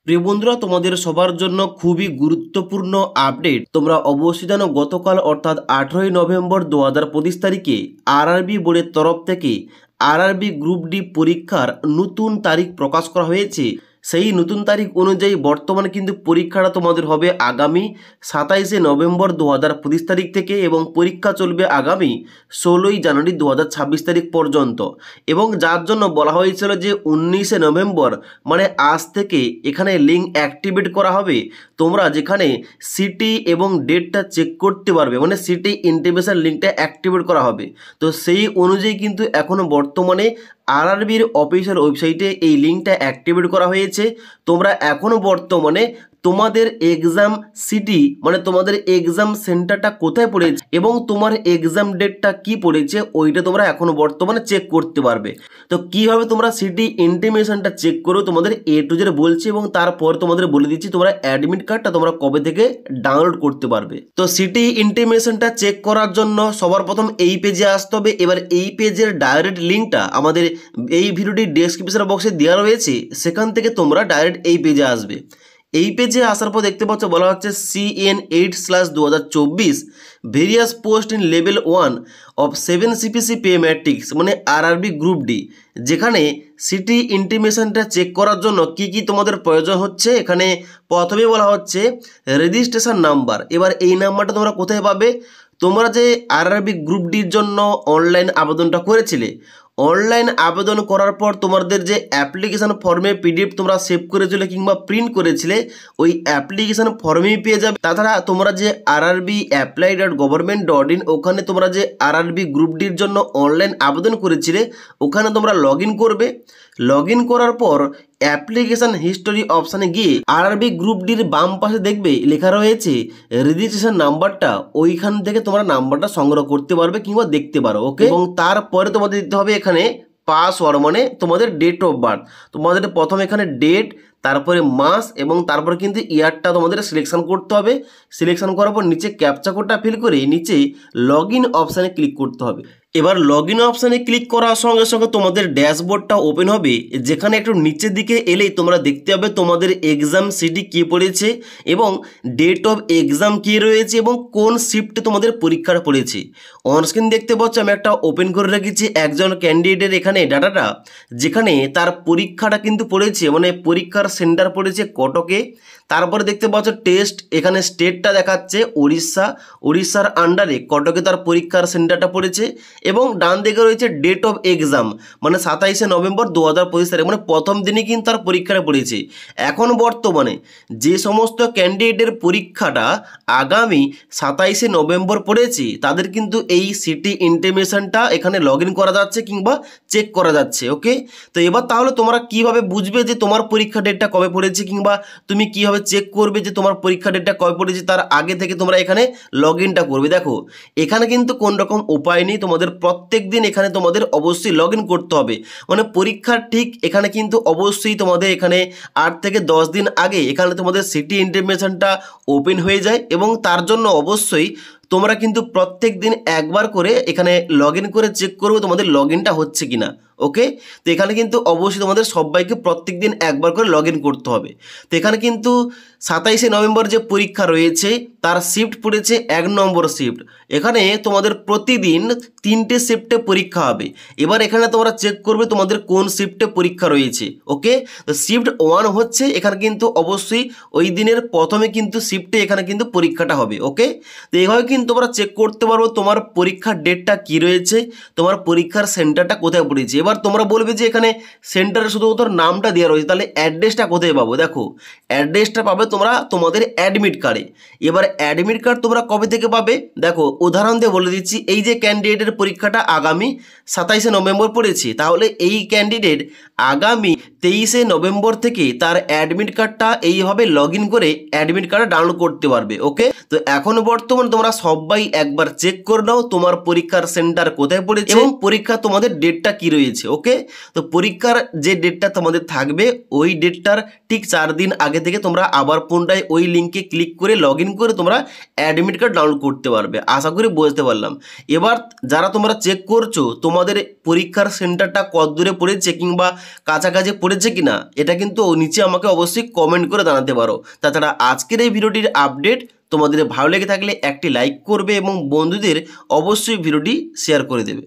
প্রিয় বন্ধুরা, তোমাদের সবার জন্য খুবই গুরুত্বপূর্ণ আপডেট। তোমরা অবশ্যই জানো গতকাল অর্থাৎ 18ই নভেম্বর 2025 তারিখে আরআরবি বোর্ডের তরফ থেকে আরআরবি গ্রুপ ডি পরীক্ষার নতুন তারিখ প্রকাশ করা হয়েছে। সেই নতুন তারিখ অনুযায়ী বর্তমানে কিন্তু পরীক্ষাটা তোমাদের হবে আগামী 27শে নভেম্বর 2025 তারিখ থেকে এবং পরীক্ষা চলবে আগামী 16ই জানুয়ারি 2026 তারিখ পর্যন্ত। এবং যার জন্য বলা হয়েছিল যে 19শে নভেম্বর মানে আজ থেকে এখানে লিঙ্ক অ্যাক্টিভেট করা হবে। তোমরা যেখানে সিটি এবং ডেটটা চেক করতে পারবে, মানে সিটি ইন্টিমেশন লিঙ্কটা অ্যাক্টিভেট করা হবে। তো সেই অনুযায়ী কিন্তু এখনও বর্তমানে আরআরবির অফিসিয়াল ওয়েবসাইটে এই লিঙ্কটা অ্যাক্টিভেট করা হয়েছে। তোমরা এখনও বর্তমানে তোমাদের এক্সাম সিটি মানে তোমাদের এক্সাম সেন্টারটা কোথায় পড়েছে এবং তোমার এক্সাম ডেটটা কি পড়েছে ওইটা তোমরা এখনও বর্তমানে চেক করতে পারবে। তো কীভাবে তোমরা সিটি ইন্টিমেশনটা চেক করো তোমাদের এ টু জেড বলছি এবং তারপর তোমাদের বলে দিচ্ছি তোমরা অ্যাডমিট কার্ডটা তোমরা কবে থেকে ডাউনলোড করতে পারবে। তো সিটি ইন্টিমেশনটা চেক করার জন্য সবার প্রথম এই পেজে আসতে হবে। এবার এই পেজের ডাইরেক্ট লিঙ্কটা আমাদের এই ভিডিওটির ডেসক্রিপশন বক্সে দেওয়া রয়েছে, সেখান থেকে তোমরা ডাইরেক্ট এই পেজে আসবে। এই পেজে আসার পর দেখতে পাচ্ছ বলা হচ্ছে CN 8/2024 various post in level 1 of 7 CPC pay matrix মানে আরআরবি গ্রুপ ডি, যেখানে সিটি ইন্টিমেশনটা চেক করার জন্য কি কি তোমাদের প্রয়োজন হচ্ছে। এখানে প্রথমে বলা হচ্ছে রেজিস্ট্রেশন নাম্বার। এবার এই নাম্বারটা তোমরা কোথায় পাবে? তোমরা যে আরআরবি গ্রুপ ডির জন্য অনলাইন আবেদনটা করেছিলে, অনলাইন আবেদন করার পর তোমাদের যে অ্যাপ্লিকেশান ফর্মে PDF তোমরা সেভ করেছিলে কিংবা প্রিন্ট করেছিলে ওই অ্যাপ্লিকেশান ফর্মেই পেয়ে যাবে। তাছাড়া তোমরা যে rrbapply.government.in ওখানে তোমরা যে আরআরবি গ্রুপ ডির জন্য অনলাইন আবেদন করেছিলে ওখানে তোমরা লগ ইন করবে। লগ ইন করার পর অ্যাপ্লিকেশান হিস্টোরি অপশানে গিয়ে আরআরবি গ্রুপ ডির বাম পাশে দেখবে লেখা রয়েছে রেজিস্ট্রেশন নাম্বারটা, ওইখান থেকে তোমরা নাম্বারটা সংগ্রহ করতে পারবে কিংবা দেখতে পারো। ওকে, এবং তারপরে তোমাদের দিতে হবে এখানে পাসওয়ার্ড মানে তোমাদের ডেট অফ বার্থ। তোমাদের প্রথম এখানে ডেট, তারপরে মাস এবং তারপরে কিন্তু ইয়ারটা তোমাদের সিলেকশন করতে হবে। সিলেকশন করার পর নিচে ক্যাপচা কোডটা ফিল করে নিচে লগ ইন অপশানে ক্লিক করতে হবে। এবার লগ ইন অপশানে ক্লিক করার সঙ্গে সঙ্গে তোমাদের ড্যাশবোর্ডটা ওপেন হবে, যেখানে একটু নিচের দিকে এলেই তোমরা দেখতে পাবে তোমাদের এক্সাম সিটি কী পড়েছে এবং ডেট অফ এক্সাম কী রয়েছে এবং কোন শিফটে তোমাদের পরীক্ষাটা পড়েছে। অনস্ক্রিন দেখতে পাচ্ছ আমি একটা ওপেন করে রেখেছি একজন ক্যান্ডিডেটের এখানে ডাটাটা, যেখানে তার পরীক্ষাটা কিন্তু পড়েছে মানে পরীক্ষার সেন্টার পড়েছে কটকে। তারপরে দেখতে পাচ্ছ টেস্ট, এখানে স্টেটটা দেখাচ্ছে উড়িষ্যার আন্ডারে কটকে তার পরীক্ষার সেন্টারটা পড়েছে এবং ডান দিকে রয়েছে ডেট অফ এক্সাম মানে 27শে নভেম্বর 2025 তারিখ মানে প্রথম দিনই কিন্তু তার পরীক্ষাটা পড়েছে। এখন বর্তমানে যে সমস্ত ক্যান্ডিডেটের পরীক্ষাটা আগামী 27শে নভেম্বর পড়েছে তাদের কিন্তু এই সিটি ইন্টিমেশনটা এখানে লগ ইন করা যাচ্ছে কিংবা চেক করা যাচ্ছে। ওকে, তো এবার তাহলে তোমরা কিভাবে বুঝবে যে তোমার পরীক্ষা ডেটটা কবে পড়েছে কিংবা তুমি কিভাবে চেক করবে যে তোমার পরীক্ষা ডেটটা কবে পড়েছে, তার আগে থেকে তোমরা এখানে লগ ইনটা করবে। দেখো এখানে কিন্তু কোন রকম উপায় নেই, তোমাদের প্রত্যেক দিন এখানে তোমাদের অবশ্যই লগ ইন করতে হবে। মানে পরীক্ষার ঠিক এখানে কিন্তু অবশ্যই তোমাদের এখানে 8 থেকে 10 দিন আগে এখানে তোমাদের সিটি ইন্টিমেশনটা ওপেন হয়ে যায় এবং তার জন্য অবশ্যই তোমরা কিন্তু প্রত্যেক দিন একবার করে এখানে লগ ইন করে চেক করবে তোমাদের লগ ইনটা হচ্ছে কিনা। ওকে, তো এখানে কিন্তু অবশ্যই তোমাদের সবাইকে প্রত্যেক দিন একবার করে লগ ইন করতে হবে। তো এখানে কিন্তু 27শে নভেম্বর যে পরীক্ষা রয়েছে তার শিফট পড়েছে 1 নম্বর শিফট। এখানে তোমাদের প্রতিদিন 3টে শিফটে পরীক্ষা হবে। এবার এখানে তোমরা চেক করবে তোমাদের কোন শিফটে পরীক্ষা রয়েছে। ওকে, তো শিফট 1 হচ্ছে এখানে কিন্তু অবশ্যই ওই দিনের প্রথমে কিন্তু শিফটে এখানে কিন্তু পরীক্ষাটা হবে। ওকে, তো এইভাবে কিন্তু তোমরা চেক করতে পারবো তোমার পরীক্ষার ডেটটা কি রয়েছে, তোমার পরীক্ষার সেন্টারটা কোথায় পড়েছে। এবার তোমরা বলবে যে এখানে সেন্টারে শুধুমাত্র নামটা দেওয়া রয়েছে, তাহলে অ্যাড্রেসটা কোথায় পাবো? দেখো অ্যাড্রেসটা পাবে তোমরা তোমাদের অ্যাডমিট কার্ডে। এবার অ্যাডমিট কার্ড তোমরা কবে থেকে পাবে? দেখো উদাহরণ দিয়ে বলে দিচ্ছি, এই যে ক্যান্ডিডেটের পরীক্ষাটা আগামী 27শে নভেম্বর পড়েছে, তাহলে এই ক্যান্ডিডেট আগামী 23শে নভেম্বর থেকে তার অ্যাডমিট কার্ডটা এইভাবে লগ ইন করে অ্যাডমিট কার্ডটা ডাউনলোড করতে পারবে। ওকে, তো এখন বর্তমানে তোমরা সবাই একবার চেক করে নাও তোমার পরীক্ষার সেন্টার কোথায় পড়েছে এবং পরীক্ষা তোমাদের ডেটটা কি রয়েছে। রয়েছে। ওকে, তো পরীক্ষার যে ডেটটা তোমাদের থাকবে ওই ডেটটার ঠিক 4 দিন আগে থেকে তোমরা আবার পুনরায় ওই লিঙ্কে ক্লিক করে লগ ইন করে তোমরা অ্যাডমিট কার্ড ডাউনলোড করতে পারবে। আশা করি বুঝতে পারলাম। এবার যারা তোমরা চেক করছো তোমাদের পরীক্ষার সেন্টারটা কত দূরে পড়েছে কিংবা কাছাকাছি পড়েছে কিনা, এটা কিন্তু নিচে আমাকে অবশ্যই কমেন্ট করে জানাতে পারো। তাছাড়া আজকের এই ভিডিওটির আপডেট তোমাদের ভালো লেগে থাকলে একটি লাইক করবে এবং বন্ধুদের অবশ্যই ভিডিওটি শেয়ার করে দেবে।